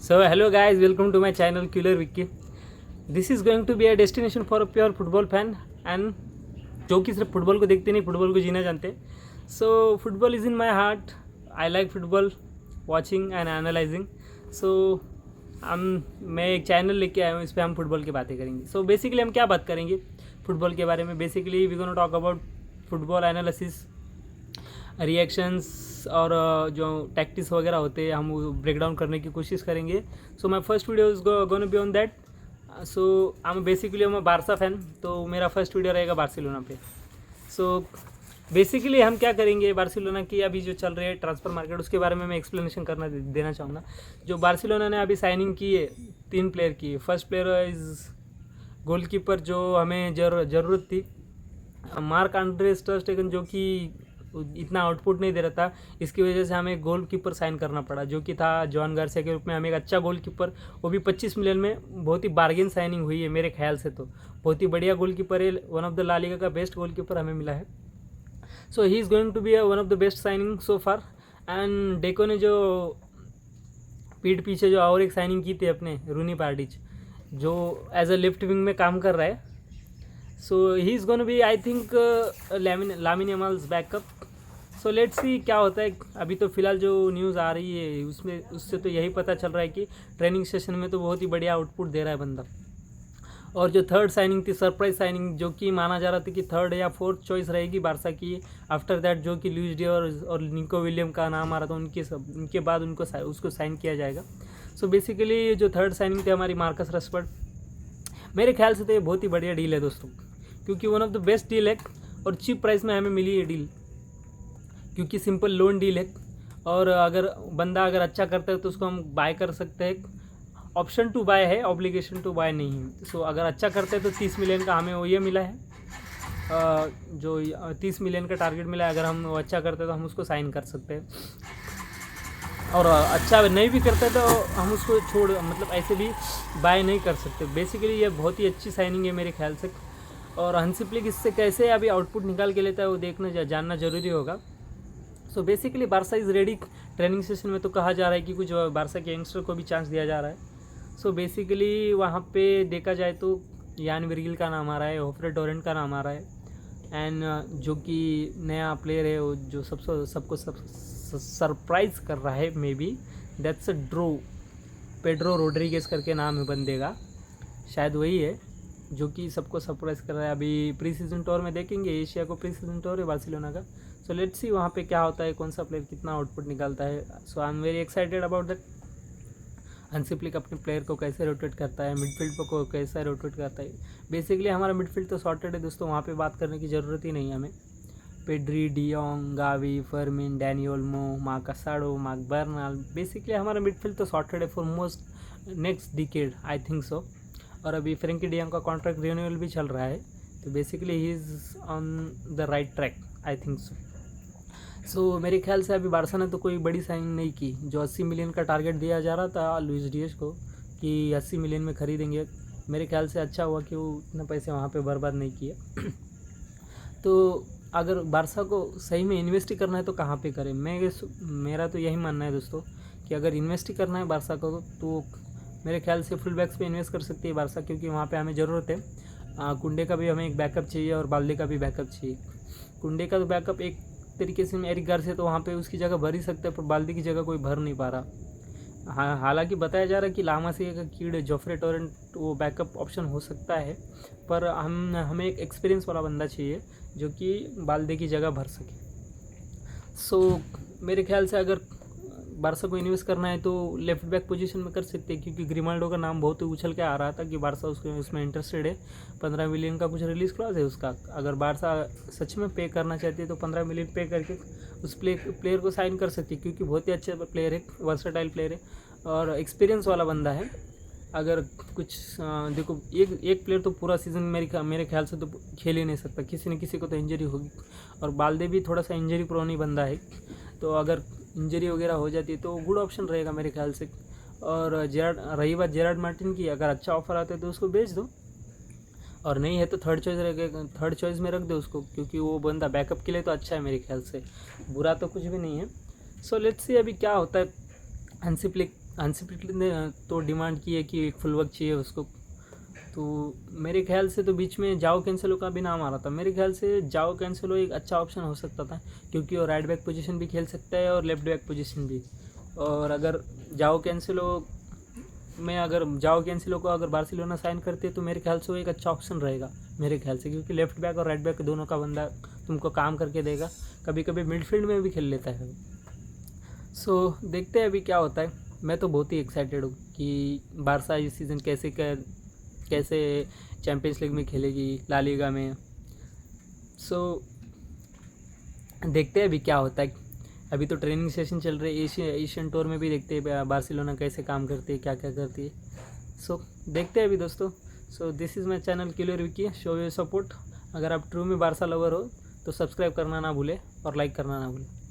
So hello guys, welcome to my channel Killer Vicky. This is going to be a destination for a pure football fan and जो कि सिर्फ football को देखते नहीं, football को जीना जानते. So football is in my heart. I like football watching and analysing. So मैं एक चैनल लेके आया हूँ, इस पर हम फुटबॉल की बातें करेंगे. सो बेसिकली हम क्या बात करेंगे फुटबॉल के बारे में. Basically we gonna talk about football analysis, reactions और जो टैक्टिक्स वगैरह होते हैं हम ब्रेक डाउन करने की कोशिश करेंगे. So my first video is gonna be on that. So I am basically मैं बारसा फ़ैन, तो मेरा फर्स्ट वीडियो रहेगा बार्सिलोना पे. सो बेसिकली हम क्या करेंगे, बार्सिलोना की अभी जो चल रही है ट्रांसफ़र मार्केट, उसके बारे में मैं एक्सप्लेनेशन देना चाहूँगा. जो बार्सिलोना ने अभी साइनिंग की है 3 प्लेयर की. फर्स्ट प्लेयर इज़ गोलकीपर जो हमें ज़रूरत थी, मार्क आंड्रे ter स्टेगन, जो कि इतना आउटपुट नहीं दे रहा था. इसकी वजह से हमें गोलकीपर साइन करना पड़ा, जो कि था जॉन गार्सिया के रूप में. हमें एक अच्छा गोलकीपर, वो भी 25 मिलियन में, बहुत ही बार्गेन साइनिंग हुई है मेरे ख्याल से. तो बहुत ही बढ़िया गोलकीपर है, one of the La Liga का बेस्ट गोलकीपर हमें मिला है. So he is going to be one of the best signing so far. And Deco ने जो पीठ पीछे जो और एक साइनिंग की थी अपने रूनी पार्टिच, जो एज अ लेफ्ट विंग में काम कर रहा है. So he is gonna be I think Lamine Yamal's backup. So let's see क्या होता है. अभी तो फिलहाल जो न्यूज़ आ रही है उससे तो यही पता चल रहा है कि ट्रेनिंग सेशन में तो बहुत ही बढ़िया आउटपुट दे रहा है बंदा. और जो थर्ड साइनिंग थी, सरप्राइज साइनिंग, जो कि माना जा रहा था कि थर्ड या फोर्थ चॉइस रहेगी बारसा की आफ्टर दैट, जो कि लुइस डी और निको विलियम का नाम आ रहा था, उनके बाद उसको साइन किया जाएगा. सो बेसिकली जो थर्ड साइनिंग थी हमारी मार्कस रशफोर्ड, मेरे ख्याल से तो ये बहुत ही बढ़िया डील है दोस्तों, क्योंकि one of the best deal है और चीप प्राइस में हमें मिली ये डील, क्योंकि सिंपल लोन डील है. और अगर बंदा अच्छा करता है तो उसको हम बाय कर सकते हैं. ऑप्शन टू बाय है, ऑब्लिगेशन टू बाय नहीं है. सो अगर अच्छा करते हैं तो 30 मिलियन का हमें वो ये मिला है, जो 30 मिलियन का टारगेट मिला है. अगर हम वो अच्छा करते हैं तो हम उसको साइन कर सकते हैं, और अच्छा नहीं भी करते तो हम उसको मतलब ऐसे भी बाय नहीं कर सकते. बेसिकली ये बहुत ही अच्छी साइनिंग है मेरे ख्याल से. और हंसी फ्लिक इससे कैसे अभी आउटपुट निकाल के लेता है वो जानना ज़रूरी होगा. So basically Barça is ready. Training session में तो कहा जा रहा है कि कुछ बारसा के यंगस्टर को भी चांस दिया जा रहा है. सो बेसिकली वहाँ पे देखा जाए तो यान विर्गिल का नाम आ रहा है, होफ्रे टोरेंट का नाम आ रहा है, एंड जो कि नया प्लेयर है वो जो सबको सरप्राइज कर रहा है, may be that's a Pedro Rodriguez करके नाम है बंदे का, शायद वही है जो कि सबको सरप्राइज कर रहा है. अभी प्री सीजन टूर में देखेंगे, एशिया को प्री सीजन टूर है बार्सिलोना का. सो लेट्स सी वहाँ पे क्या होता है, कौन सा प्लेयर कितना आउटपुट निकालता है. So I am very excited about that. Hansi Flick अपने प्लेयर को कैसे रोटेट करता है, मिडफील्ड को कैसे रोटेट करता है. बेसिकली हमारा मिडफील्ड तो सॉर्टेड है दोस्तों, वहाँ पे बात करने की ज़रूरत ही नहीं है हमें. Pedri, de Jong, Gavi, Fermin, Dani Olmo, Marc Casado, Marc Bernal, basically हमारा मिडफील्ड तो सॉर्टेड है for most next decade, I think so. और अभी फ्रेंकी डियोंग का कॉन्ट्रैक्ट रिन्यूअल भी चल रहा है, तो basically he is on the right track, I think so. So मेरे ख्याल से अभी बारसा ने तो कोई बड़ी साइनिंग नहीं की. जो 80 मिलियन का टारगेट दिया जा रहा था लुइस डियाज को कि 80 मिलियन में खरीदेंगे, मेरे ख्याल से अच्छा हुआ कि वो इतना पैसे वहाँ पे बर्बाद नहीं किए. तो अगर बारसा को सही में इन्वेस्ट ही करना है तो कहाँ पे करें. मेरा तो यही मानना है दोस्तों कि अगर इन्वेस्ट ही करना है बारसा को तो मेरे ख्याल से फुल बैक्स पे इन्वेस्ट कर सकती है बारसा, क्योंकि वहाँ पे हमें ज़रूरत है. कुंडे का भी हमें एक बैकअप चाहिए और बाल्दे का भी बैकअप चाहिए. कुंडे का तो बैकअप एक तरीके से एरिक गार्सिया तो वहाँ पे उसकी जगह भर ही सकते हैं, पर बाल्दी की जगह कोई भर नहीं पा रहा. हालांकि बताया जा रहा है कि लामासिया का कीड़ जोफ्रे टोरेंट वो बैकअप ऑप्शन हो सकता है, पर हमें एक एक्सपीरियंस वाला बंदा चाहिए जो कि बाल्दे की जगह भर सके. सो मेरे ख्याल से अगर बारसा को इन्वेस्ट करना है तो लेफ्ट बैक पोजीशन में कर सकते हैं, क्योंकि ग्रिमाल्डो का नाम बहुत उछल के आ रहा था कि बारसा उसमें इंटरेस्टेड है. 15 मिलियन का कुछ रिलीज़ क्लॉज है उसका. अगर बारसा सच में पे करना चाहती है तो 15 मिलियन पे करके उस प्लेयर को साइन कर सकती है, क्योंकि बहुत ही अच्छा प्लेयर है, वर्सेटाइल प्लेयर है और एक्सपीरियंस वाला बंदा है. अगर कुछ देखो, एक प्लेयर तो पूरा सीज़न मेरे ख्याल से तो खेल ही नहीं सकता, किसी न किसी को तो इंजरी होगी. और बाल्दे भी थोड़ा सा इंजरी प्रोन ही बंदा है, तो अगर इंजरी वगैरह हो जाती है तो गुड ऑप्शन रहेगा मेरे ख्याल से. और रही बात जेरार्ड मार्टिन की, अगर अच्छा ऑफर आता है तो उसको बेच दो, और नहीं है तो थर्ड चॉइस में रख दो उसको, क्योंकि वो बंदा बैकअप के लिए तो अच्छा है मेरे ख्याल से, बुरा तो कुछ भी नहीं है. सो लेट्स सी अभी क्या होता है. हंसी फ्लिक हांसी फ्लिक ने तो डिमांड की है कि एक फुल वर्क चाहिए उसको। तो मेरे ख्याल से तो बीच में जाओ कैंसेलो का भी नाम आ रहा था। मेरे ख्याल से जाओ कैंसेलो एक अच्छा ऑप्शन हो सकता था, क्योंकि वो राइट बैक पोजीशन भी खेल सकता है और लेफ्ट बैक पोजीशन भी। और अगर जाओ कैंसेलो को अगर बार्सिलोना साइन करते तो मेरे ख्याल से वो एक अच्छा ऑप्शन रहेगा मेरे ख्याल से, क्योंकि लेफ्ट बैक और राइट बैक दोनों का बंदा तुमको काम करके देगा। कभी कभी मिडफील्ड में भी खेल लेता है। सो देखते हैं अभी क्या होता है। मैं तो बहुत ही एक्साइटेड हूँ कि बारसा इस सीज़न कैसे चैम्पियंस लीग में खेलेगी, ला लीगा में। सो देखते हैं अभी क्या होता है। अभी तो ट्रेनिंग सेशन चल रहे हैं, एशियन टूर में भी देखते हैं बार्सिलोना कैसे काम करती है, क्या क्या करती है। सो देखते हैं अभी दोस्तों। So this is my channel killer Vicky, show your support. अगर आप ट्रू में बारसा लवर हो तो सब्सक्राइब करना ना भूलें और लाइक करना ना भूलें।